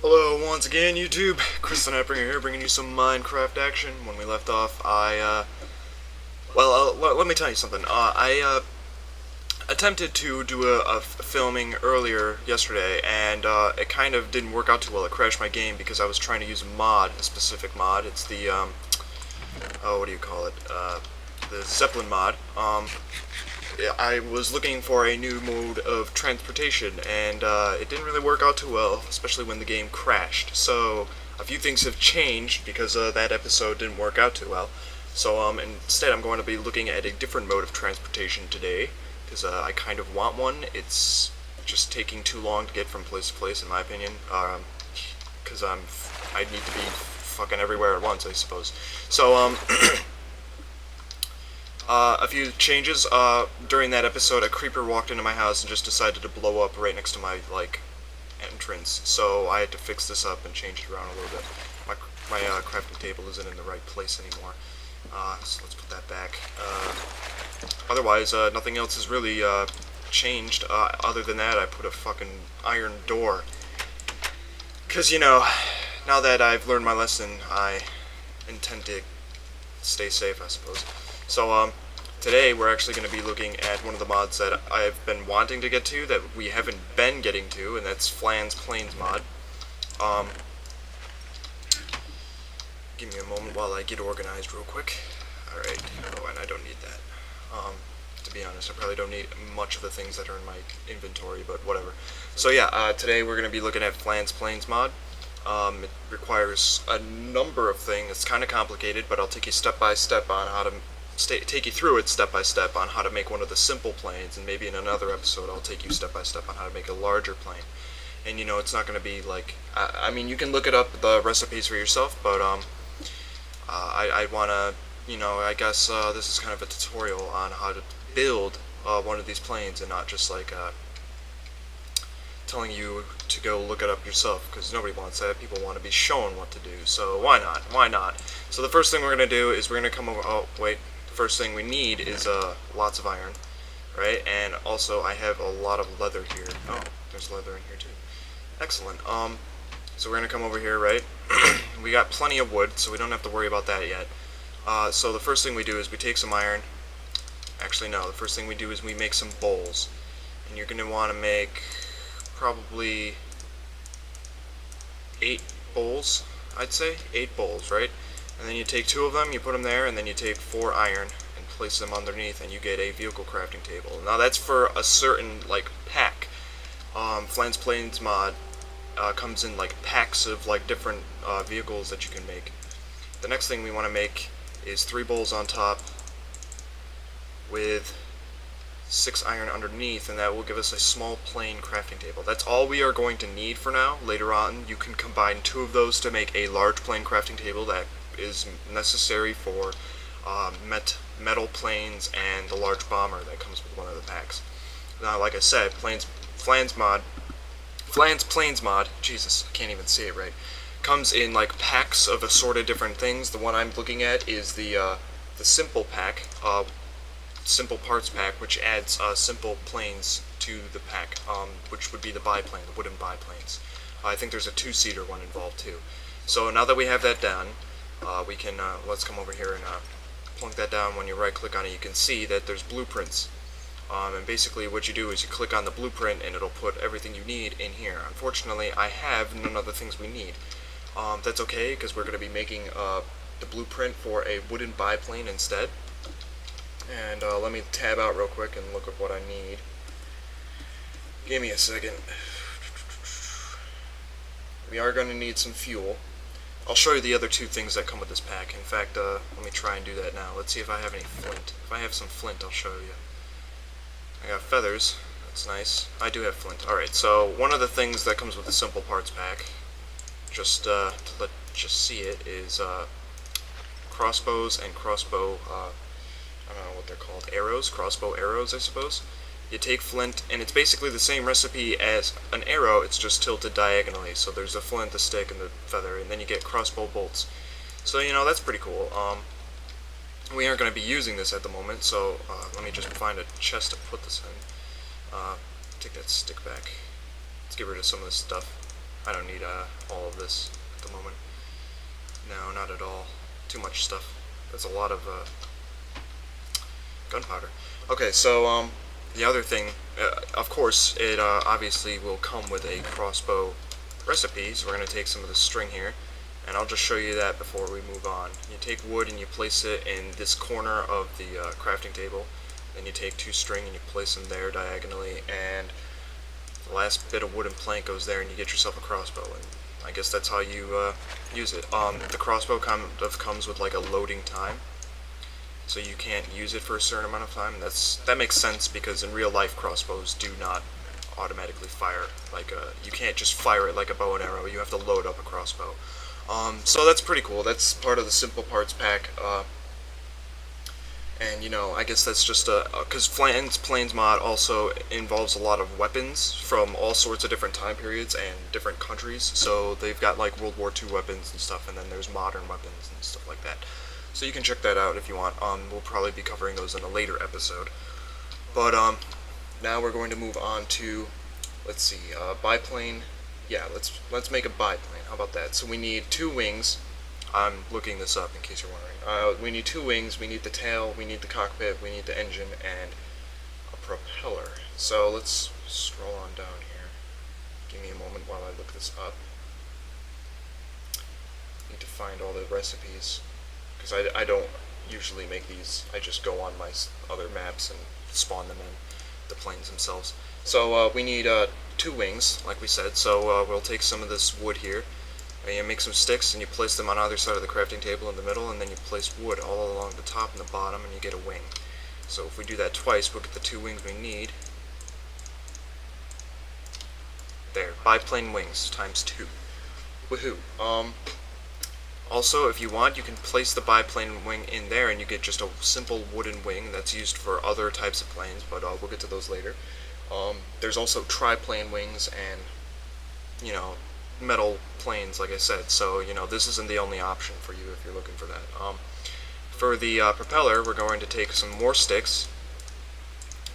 Hello once again, YouTube. Chris the Nightbringer here, bringing you some Minecraft action. When we left off, let me tell you something. I attempted to do a filming earlier yesterday, and it kind of didn't work out too well. It crashed my game because I was trying to use a specific mod. It's the, what do you call it? The Zeppelin mod. I was looking for a new mode of transportation, and it didn't really work out too well, especially when the game crashed. So a few things have changed because that episode didn't work out too well. So instead I'm going to be looking at a different mode of transportation today, because I kind of want one. It's just taking too long to get from place to place, in my opinion, because I need to be fucking everywhere at once, I suppose. So, a few changes. During that episode, a creeper walked into my house and just decided to blow up right next to my, entrance. So I had to fix this up and change it around a little bit. My crafting table isn't in the right place anymore. So let's put that back. Otherwise, nothing else has really, changed. Other than that, I put a fucking iron door. Because, now that I've learned my lesson, I intend to stay safe, I suppose. So, today we're actually going to be looking at one of the mods that I've been wanting to get to that we haven't been getting to, and that's Biplanes Mod. Give me a moment while I get organized real quick. Alright, oh, and I don't need that. To be honest, I probably don't need much of the things that are in my inventory, but whatever. So yeah, today we're going to be looking at Biplanes Mod. It requires a number of things. It's kind of complicated, but I'll take you step by step on how to take you through it step by step on how to make one of the simple planes, and maybe in another episode I'll take you step by step on how to make a larger plane. And it's not going to be like, I mean, you can look it up, the recipes for yourself, but I want to, I guess this is kind of a tutorial on how to build one of these planes, and not just like telling you to go look it up yourself, because nobody wants that. People want to be shown what to do, so why not? So the first thing we're going to do is we're going to come over, the first thing we need is lots of iron, right? And also I have a lot of leather here. Oh, there's leather in here too. Excellent. So we're going to come over here, right? We got plenty of wood, so we don't have to worry about that yet. So the first thing we do is we take some iron. Actually, no, the first thing we do is we make some bowls. And you're going to want to make probably 8 bowls, I'd say. 8 bowls, right? And then you take 2 of them, you put them there, and then you take 4 iron and place them underneath, and you get a vehicle crafting table. Now that's for a certain, pack. Biplanes Mod comes in, packs of, different vehicles that you can make. The next thing we want to make is 3 bowls on top with 6 iron underneath, and that will give us a small plane crafting table. That's all we are going to need for now. Later on, you can combine 2 of those to make a large plane crafting table that is necessary for metal planes and the large bomber that comes with one of the packs. Now, like I said, Biplanes Mod, Jesus, I can't even say it right, comes in packs of assorted different things. The one I'm looking at is the simple pack, simple parts pack, which adds simple planes to the pack, which would be the biplane, the wooden biplanes. I think there's a 2-seater one involved too. So now that we have that done, we can, let's come over here and plunk that down. When you right click on it, you can see that there's blueprints. And basically what you do is you click on the blueprint and it'll put everything you need in here. Unfortunately, I have none of the things we need. That's okay, because we're going to be making the blueprint for a wooden biplane instead. And let me tab out real quick and look at what I need. Give me a second. We are going to need some fuel. I'll show you the other 2 things that come with this pack. In fact, let me try and do that now. Let's see if I have any flint. If I have some flint, I'll show you. I got feathers. That's nice. I do have flint. Alright, so one of the things that comes with the simple parts pack, just to see it, is crossbows and crossbow, I don't know what they're called, arrows, crossbow arrows, I suppose. You take flint, and it's basically the same recipe as an arrow, it's just tilted diagonally. So there's the flint, the stick, and the feather, and then you get crossbow bolts. So, that's pretty cool. We aren't going to be using this at the moment, so let me just find a chest to put this in. Take that stick back. Let's get rid of some of this stuff. I don't need all of this at the moment. No, not at all. Too much stuff. That's a lot of gunpowder. Okay, so the other thing, of course, it obviously will come with a crossbow recipe. So we're going to take some of the string here, and I'll just show you that before we move on. You take wood and you place it in this corner of the crafting table. Then you take 2 string and you place them there diagonally, and the last bit of wooden plank goes there, and you get yourself a crossbow. And I guess that's how you use it. The crossbow kind of comes with like a loading time, so you can't use it for a certain amount of time. That makes sense because in real life crossbows do not automatically fire. Like you can't just fire it like a bow and arrow. You have to load up a crossbow. So that's pretty cool. That's part of the simple parts pack. And, you know, I guess that's just because Biplanes Mod also involves a lot of weapons from all sorts of different time periods and different countries. So they've got like World War II weapons and stuff, and then there's modern weapons and stuff like that. So you can check that out if you want. We'll probably be covering those in a later episode. But now we're going to move on to, let's see, biplane. Yeah, let's make a biplane. How about that? So we need 2 wings. I'm looking this up in case you're wondering. We need 2 wings, we need the tail, we need the cockpit, we need the engine, and a propeller. So let's scroll on down here. Give me a moment while I look this up. Need to find all the recipes, because I don't usually make these. I just go on my other maps and spawn them in the planes themselves. So we need 2 wings, like we said, so we'll take some of this wood here. And you make some sticks and you place them on either side of the crafting table in the middle, and then you place wood all along the top and the bottom, and you get a wing. So if we do that twice, we'll get the 2 wings we need. There, biplane wings times 2. Woohoo. Also, if you want, you can place the biplane wing in there and you get just a simple wooden wing that's used for other types of planes, but we'll get to those later. There's also triplane wings and, you know, metal planes, like I said, so you know this isn't the only option for you if you're looking for that. For the propeller, we're going to take some more sticks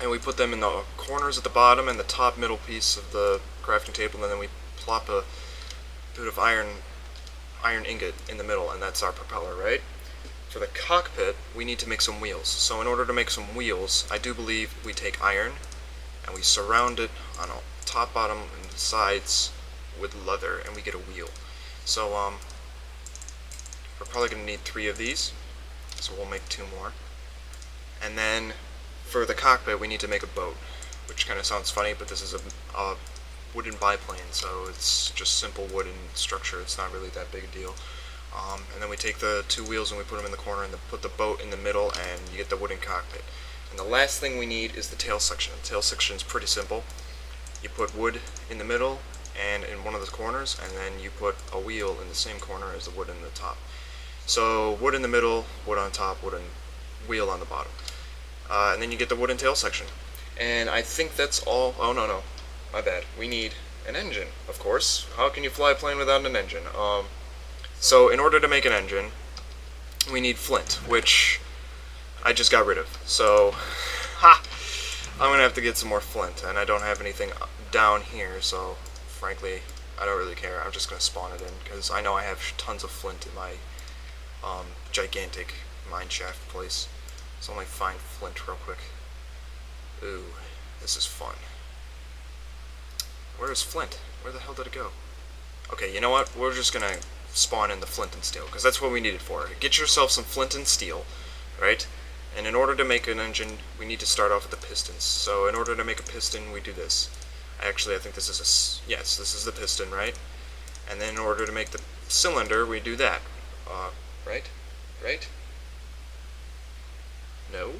and we put them in the corners at the bottom and the top middle piece of the crafting table, and then we plop a bit of iron ingot in the middle, and that's our propeller, right? For the cockpit, we need to make some wheels. So in order to make some wheels, I do believe we take iron and we surround it on a top, bottom, and the sides with leather, and we get a wheel. So we're probably going to need 3 of these, so we'll make 2 more. And then for the cockpit, we need to make a boat, which kind of sounds funny, but this is a wooden biplane, so it's just simple wooden structure. It's not really that big a deal. And then we take the 2 wheels and we put them in the corner, and then put the boat in the middle, and you get the wooden cockpit. And the last thing we need is the tail section. The tail section is pretty simple. You put wood in the middle and in one of the corners, and then you put a wheel in the same corner as the wood in the top. So wood in the middle, wood on top, wood and wheel on the bottom. And then you get the wooden tail section. And I think that's all. Oh no, my bad. We need an engine, of course. How can you fly a plane without an engine? So in order to make an engine, we need flint, which I just got rid of. So, I'm gonna have to get some more flint, and I don't have anything down here, so frankly, I don't really care. I'm just going to spawn it in, because I know I have tons of flint in my gigantic mine shaft place. So let me find flint real quick. Ooh, this is fun. Where is flint? Where the hell did it go? Okay, you know what? We're just going to spawn in the flint and steel, because that's what we need it for. Get yourself some flint and steel, right? And in order to make an engine, we need to start off with the pistons. So in order to make a piston, we do this. Actually, I think this is yes, this is the piston, right? And then in order to make the cylinder, we do that. Right? No.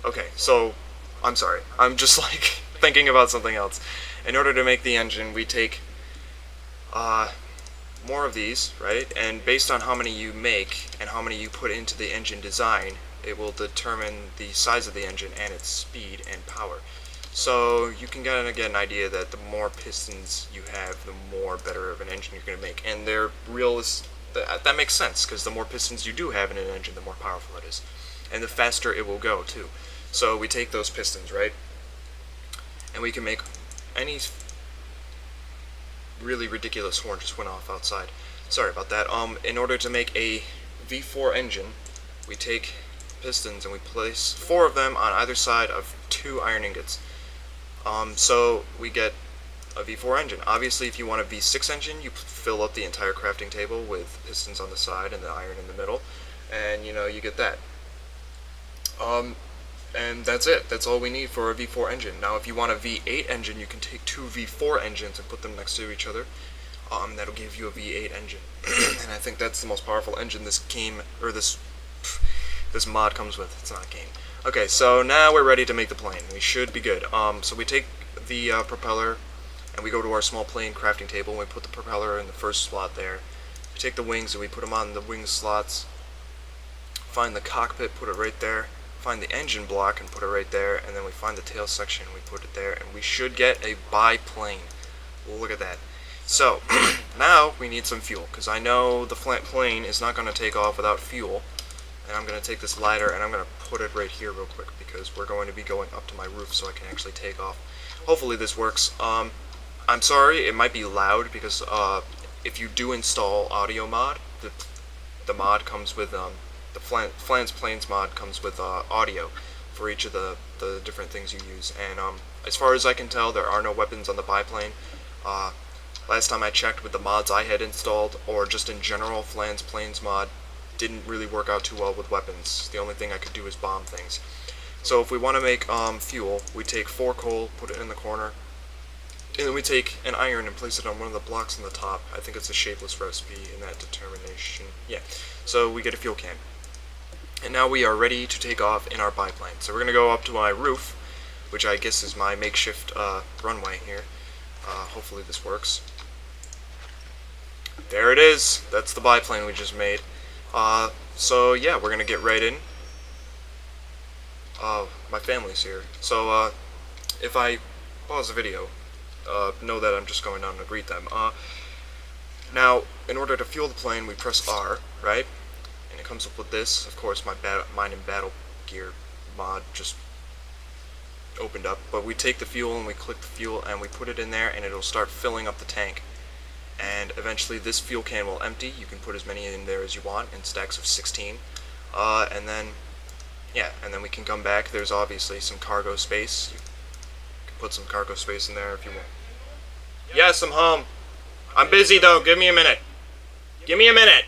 Okay, so, I'm sorry. I'm just like thinking about something else. In order to make the engine, we take more of these, right? And based on how many you make and how many you put into the engine design, it will determine the size of the engine and its speed and power. So you can get an idea that the more pistons you have, the more better of an engine you're going to make. And they're that makes sense, because the more pistons you do have in an engine, the more powerful it is. And the faster it will go, too. So we take those pistons, right? And we can make any really ridiculous horn just went off outside. Sorry about that. In order to make a V4 engine, we take pistons and we place 4 of them on either side of 2 iron ingots. So we get a V4 engine. Obviously, if you want a V6 engine, you fill up the entire crafting table with pistons on the side and the iron in the middle, and you get that. And that's it. That's all we need for a V4 engine. Now, if you want a V8 engine, you can take 2 V4 engines and put them next to each other. That'll give you a V8 engine, and I think that's the most powerful engine this game, or this mod comes with. It's not a game. Okay, so now we're ready to make the plane. We should be good. So we take the propeller, and we go to our small plane crafting table, and we put the propeller in the first slot there. We take the wings, and we put them on the wing slots. Find the cockpit, put it right there. Find the engine block, and put it right there. And then we find the tail section, and we put it there. And we should get a biplane. Look at that. So, now we need some fuel, because I know the plane is not going to take off without fuel. And I'm going to take this ladder and I'm going to put it right here real quick, because we're going to be going up to my roof so I can actually take off. Hopefully this works. I'm sorry, it might be loud, because if you do install audio mod, the mod comes with, the Flans Planes mod comes with audio for each of the different things you use. And as far as I can tell, there are no weapons on the biplane. Last time I checked with the mods I had installed, or just in general, Flans Planes mod didn't really work out too well with weapons. The only thing I could do is bomb things. So if we want to make fuel, we take 4 coal, put it in the corner, and then we take an iron and place it on one of the blocks on the top. I think it's a shapeless recipe in that determination. Yeah. So we get a fuel can. And now we are ready to take off in our biplane. So we're going to go up to my roof, which I guess is my makeshift runway here. Hopefully this works. There it is. That's the biplane we just made. So yeah, we're gonna get right in. My family's here. So if I pause the video, know that I'm just going down to greet them. Now, in order to fuel the plane, we press R, right? And it comes up with this. Of course, mine in Battle Gear mod just opened up. But we take the fuel and we click the fuel and we put it in there, and it'll start filling up the tank. And eventually this fuel can will empty. You can put as many in there as you want in stacks of 16. And then we can come back. There's obviously some cargo space. You can put some cargo space in there if you want. Yes, I'm home. I'm busy though. Give me a minute. Give me a minute.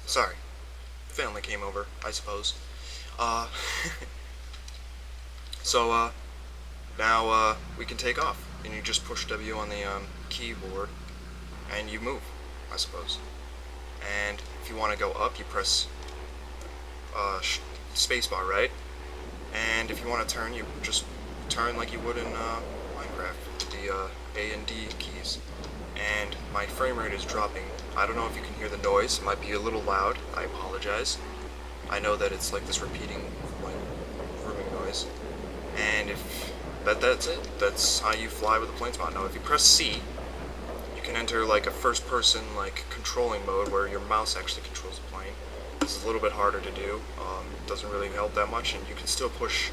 Sorry. Family came over, I suppose. So now we can take off, and you just push W on the keyboard, and you move, I suppose. And if you want to go up, you press spacebar, right? And if you want to turn, you just turn like you would in Minecraft with the A and D keys. And my frame rate is dropping. I don't know if you can hear the noise. It might be a little loud. I apologize. I know that it's like this repeating, like, rooming noise. And that's it. That's how you fly with the Planes mod. Now, if you press C, you can enter like a first-person like controlling mode where your mouse actually controls the plane. This is a little bit harder to do. Doesn't really help that much, and you can still push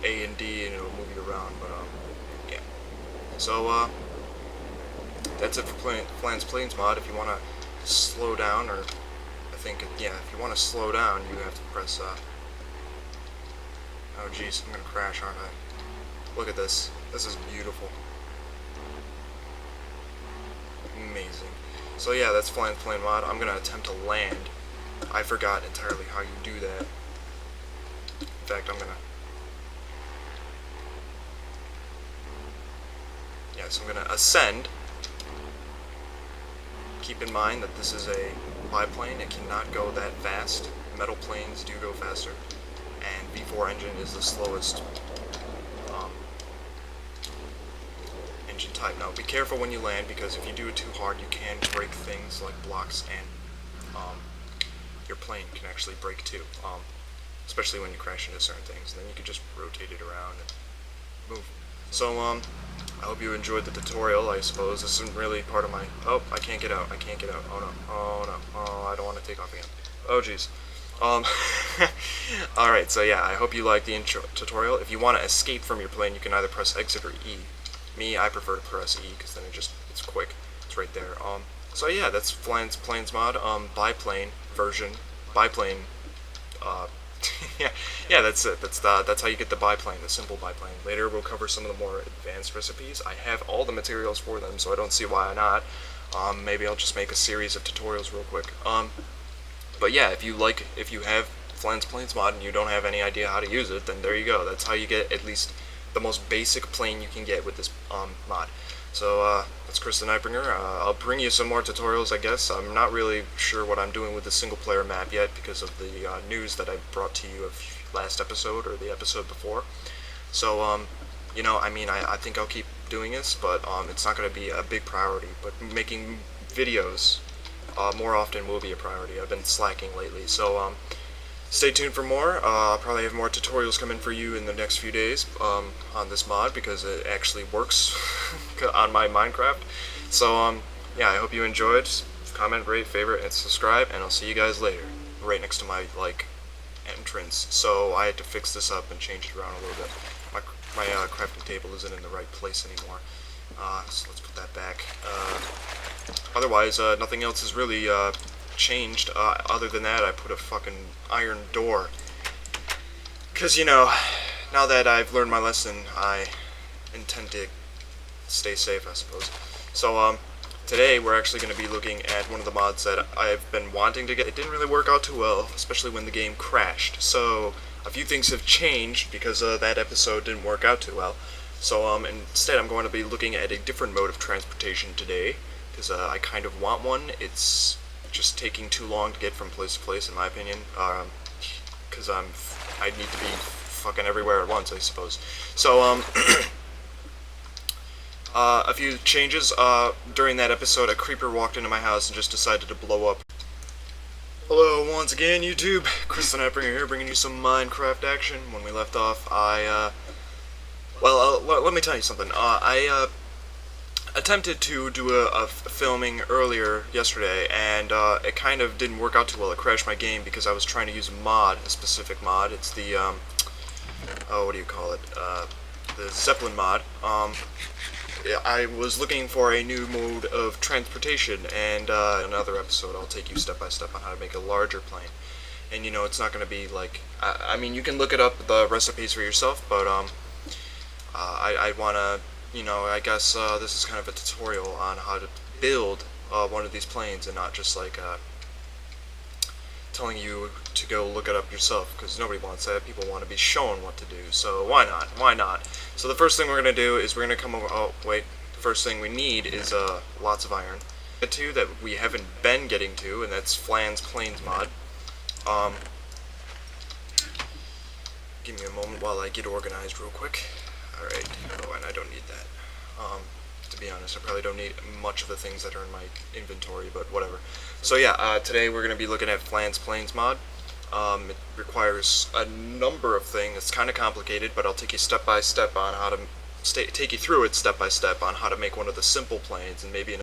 A and D, and it'll move you around. But yeah. So that's it for Flans Planes mod. If you want to slow down, or I think, yeah, if you want to slow down, you have to press, oh jeez, I'm going to crash, aren't I? Look at this. This is beautiful. Amazing. So yeah, that's Flans Plane mod. I'm going to attempt to land. I forgot entirely how you do that. In fact, I'm going to... Yeah, so I'm going to ascend. Keep in mind that this is a biplane. It cannot go that fast. Metal planes do go faster. And V4 engine is the slowest engine type. Now, be careful when you land, because if you do it too hard, you can break things like blocks, and your plane can actually break too. Especially when you crash into certain things. Then you can just rotate it around and move. So, I hope you enjoyed the tutorial, I suppose. This isn't really part of my... Oh, I can't get out. I can't get out. Oh, no. Oh, no. Oh, I don't want to take off again. Oh, jeez. Um, Alright, so yeah, I hope you liked the intro tutorial. If you want to escape from your plane, you can either press exit or E. Me, I prefer to press E, because then it's quick. It's right there. So yeah, that's Biplanes Mod, Biplane version, Biplane, uh, yeah, yeah, that's it. That's how you get the biplane, the simple biplane. Later we'll cover some of the more advanced recipes. I have all the materials for them, so I don't see why not. Maybe I'll just make a series of tutorials real quick. But yeah, if you have Biplanes Mod and you don't have any idea how to use it, then there you go. That's how you get at least the most basic plane you can get with this mod. So that's Chris the Nightbringer. I'll bring you some more tutorials, I guess. I'm not really sure what I'm doing with the single player map yet because of the news that I brought to you of last episode or the episode before. So you know, I mean, I think I'll keep doing this, but it's not going to be a big priority. But making videos more often will be a priority. I've been slacking lately, so stay tuned for more. I'll probably have more tutorials coming for you in the next few days on this mod because it actually works on my Minecraft. So yeah, I hope you enjoyed. Comment, rate, favorite, and subscribe, and I'll see you guys later. Right next to my entrance. So I had to fix this up and change it around a little bit. My crafting table isn't in the right place anymore. So let's put that back. Otherwise, nothing else is really changed. Other than that, I put a fucking iron door. Because, you know, now that I've learned my lesson, I intend to stay safe, I suppose. So, today we're actually going to be looking at one of the mods that I've been wanting to get. It didn't really work out too well, especially when the game crashed. So, a few things have changed because that episode didn't work out too well. So, instead I'm going to be looking at a different mode of transportation today, because I kind of want one. It's just taking too long to get from place to place, in my opinion, because I need to be fucking everywhere at once, I suppose. So, a few changes. During that episode, a creeper walked into my house and just decided to blow up. Hello, once again, YouTube. Chris the Nightbringer here, bringing you some Minecraft action. When we left off, let me tell you something. I attempted to do a filming earlier yesterday, and it kind of didn't work out too well. It crashed my game because I was trying to use a specific mod. It's the, what do you call it? The Zeppelin mod. I was looking for a new mode of transportation, and in another episode I'll take you step by step on how to make a larger plane. And you know, it's not going to be like, I mean, you can look it up, the recipes for yourself, but I want to, you know, I guess this is kind of a tutorial on how to build one of these planes, and not just like telling you to go look it up yourself, because nobody wants that. People want to be shown what to do, so why not? Why not? So the first thing we're going to do is we're going to come over, the first thing we need is lots of iron. That we haven't been getting to, and that's Biplanes Mod. Give me a moment while I get organized real quick. Alright, oh, and I don't need that. To be honest, I probably don't need much of the things that are in my inventory, but whatever. So yeah, today we're going to be looking at Biplanes Mod. It requires a number of things. It's kind of complicated, but I'll take you step by step on how to take you through it step by step on how to make one of the simple planes, and maybe